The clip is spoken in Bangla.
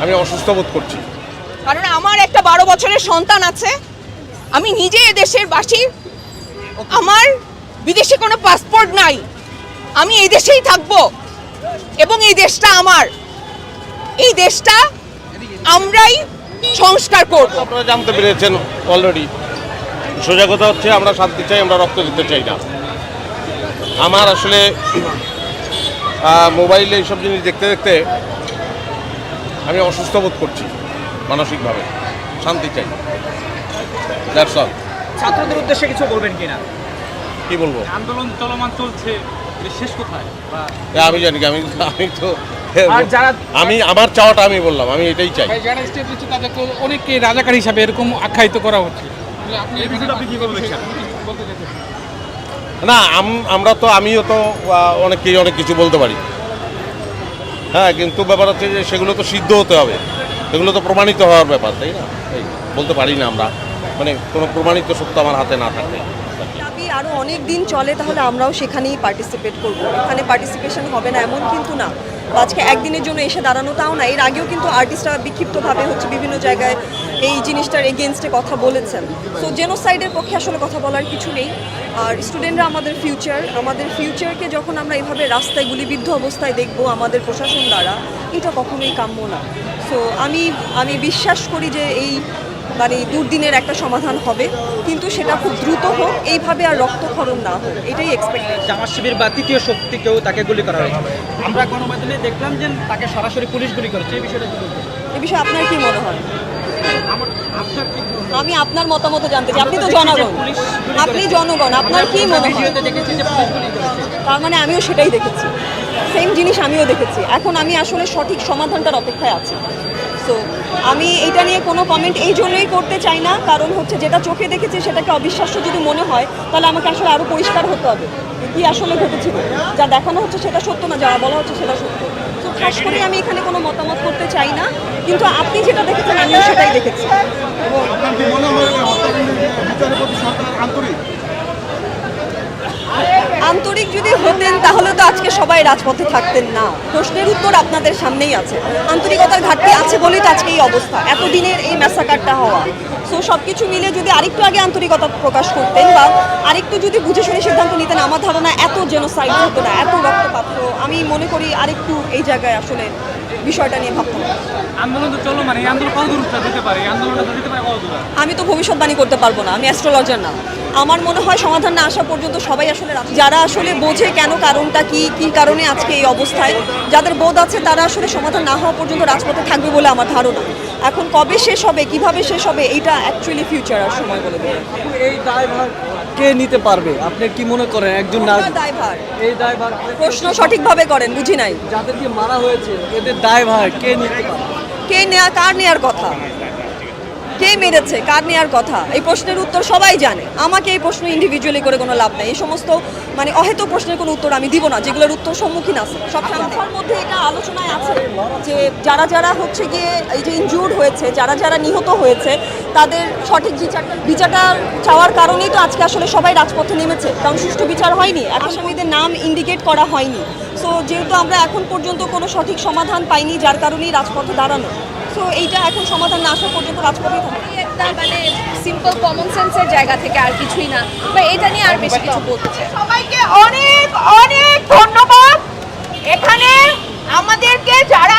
আমি অসুস্থ বোধ করছি। কারণ আমার একটা 12 বছরের সন্তান আছে, আমি নিজে এদেশের বাসী, আমার বিদেশে কোনো পাসপোর্ট নাই, আমি এই দেশেই থাকবো এবং এই দেশটা আমার, এই দেশটা আমরাই সংস্কার করব। আপনারা জানতে পেরেছেন অলরেডি। সোজা কথা হচ্ছে আমরা শান্তি চাই, আমরা রক্ত দিতে চাই না। আমার আসলে মোবাইলে এইসব জিনিস দেখতে দেখতে আমি অসুস্থ বোধ করছি মানসিকভাবে। শান্তি চাই, দ্যাটস অল। ছাত্রদের উদ্দেশ্যে কিছু বলবেন কিনা? কি বলবো? আন্দোলন চলমান চলছে, শেষ কোথায়? আমি জানি, আমি তো আর যারা আমি আমার চাওয়াটা আমি বললাম, আমি এটাই চাই। যারা স্টেপ দিচ্ছে তাদেরকে অনেককে রাজাকার হিসাবে এরকম আখ্যায়িত করা হচ্ছে। আপনি কি বলতে চাইছেন? না, আমিও তো অনেককেই অনেক কিছু বলতে পারি, হ্যাঁ, কিন্তু ব্যাপার হচ্ছে যে সেগুলো তো সিদ্ধ হতে হবে, সেগুলো তো প্রমাণিত হওয়ার ব্যাপার, তাই না? এই বলতে পারি না আমরা, মানে কোনো প্রমাণিত সত্য আমার হাতে না থাকলে। দাবি আরও অনেক দিন চলে, তাহলে আমরাও সেখানেই পার্টিসিপেট করব। এখানে পার্টিসিপেশন হবে না এমন কিন্তু না। আজকে একদিনের জন্য এসে দাঁড়ানো তাও না, এর আগেও কিন্তু আর্টিস্টরা বিক্ষিপ্তভাবে বিভিন্ন জায়গায় এই জিনিসটার এগেনস্টে কথা বলেছেন। সো জেনোসাইডের পক্ষে আসলে কথা বলার কিছু নেই। আর স্টুডেন্টরা আমাদের ফিউচারকে যখন আমরা এভাবে রাস্তায় গুলিবিদ্ধ অবস্থায় দেখব আমাদের প্রশাসন দ্বারা, এটা কখনোই কাম্য না। সো আমি বিশ্বাস করি যে এই দুর্দিনের একটা সমাধান হবে, কিন্তু সেটা খুব দ্রুত হোক, এইভাবে আর রক্তক্ষরণ না হোক, এটাই এক্সপেক্টেড। জামাত শিবির বা তৃতীয় শক্তিকেও তাকে গুলি করা হয়েছে। আমরা গণমাধ্যমে দেখলাম যে তাকে সরাসরি পুলিশ গুলি করেছে, এই বিষয়টা কি বলবেন? এ বিষয়ে আপনার কি মনে হয়? আমি আপনার মতামত জানতে চাই। আপনি তো জনগণ, আপনি জনগণ, আপনার কি মনে হয়? দেখেছি যে পুলিশ গুলি করেছে। তার মানে আমিও সেটাই দেখেছি, সেম জিনিস আমিও দেখেছি। এখন আমি আসলে সঠিক সমাধানটার অপেক্ষায় আছি। সো আমি এটা নিয়ে কোনো কমেন্ট এই জন্যই করতে চাই না, কারণ যেটা চোখে দেখেছি সেটাকে অবিশ্বাস্য যদি মনে হয়, তাহলে আমাকে আসলে আরও পরিষ্কার হতে হবে কি আসলে ঘটেছিল। যা দেখানো হচ্ছে সেটা সত্য না, যা বলা হচ্ছে সেটা সত্য। তো খাস করে আমি এখানে কোনো মতামত করতে চাই না, কিন্তু আপনি যেটা দেখেছেন আমিও সেটাই দেখেছি। আন্তরিক যদি হতেন তাহলে তো আজকে সবাই রাজপথে থাকতেন না। প্রশ্নের উত্তর আপনাদের সামনেই আছে। আন্তরিকতার ঘাটতি আছে বলেই তো আজকে এই অবস্থা, এতদিনের এই ম্যাসাকারটা হওয়া। সো সব কিছু মিলে যদি আরেকটু আগে আন্তরিকতা প্রকাশ করতেন বা আরেকটু যদি বুঝে শুনে সিদ্ধান্ত নিতেন, আমার ধারণা এত জেনোসাইড হতো না, এত রক্তপাত। আমি মনে করি আরেকটু এই জায়গায় আসলে বিষয়টা নিয়ে ভাবতাম। আন্দোলন তো চলো, মানে এই আন্দোলন কত দূর যেতে পারে? এই আন্দোলনটা যেতে পারে কত দূর? আমি তো ভবিষ্যৎবাণী করতে পারবো না, আমি অ্যাস্ট্রোলজার না। আমার মনে হয় সমাধান না আসা পর্যন্ত সবাই আসলে যারা আসলে বোঝে কেন, কারণটা কি কারণে আজকে এই অবস্থায়, যাদের বোধ আছে তারা আসলে সমাধান না হওয়া পর্যন্ত রাজপথে থাকবে বলে আমার ধারণা। এখন কবে শেষ হবে, কিভাবে শেষ হবে, এইটা অ্যাকচুয়ালি ফিউচার আর সময় বলে দেবে। এই দায়ভার কে নিতে পারবে? আপনি কি মনে করেন একজন দায়ভার? এই দায়ভার প্রশ্ন সঠিকভাবে করেন, বুঝি নাই। যাদেরকে মারা হয়েছে এদের দায়ভার কে নিতে পারবে? কার নেয়ার কথা? কে মেরেছে, কার নেয়ার কথা? এই প্রশ্নের উত্তর সবাই জানে। আমাকে এই প্রশ্ন ইন্ডিভিজুয়ালি করে কোনো লাভ নাই। এই সমস্ত অহেতুক প্রশ্নের কোনো উত্তর আমি দিব না, যেগুলোর উত্তর সম্মুখীন আছে। সব সংখ্যার মধ্যে এটা আলোচনায় আছে যে যারা গিয়ে এই যে ইনজুর্ড হয়েছে, যারা নিহত হয়েছে, তাদের সঠিক বিচারটা চাওয়ার কারণেই তো আজকে আসলে সবাই রাজপথে নেমেছে, কারণ সুষ্ঠু বিচার হয়নি, আসামিদের নাম ইন্ডিকেট করা হয়নি। সো যেহেতু আমরা এখন পর্যন্ত কোনো সঠিক সমাধান পাইনি, যার কারণেই রাজপথে দাঁড়ানো। তো এইটা এখন সমাধান না আসা পর্যন্ত রাজপথেই থাকবে। একটা সিম্পল কমন সেন্সের জায়গা থেকে, আর কিছুই না, বা এটা নিয়ে আর বেশি কিছু বলতে চাই। সবাইকে অনেক অনেক ধন্যবাদ। এখানে আমাদেরকে যারা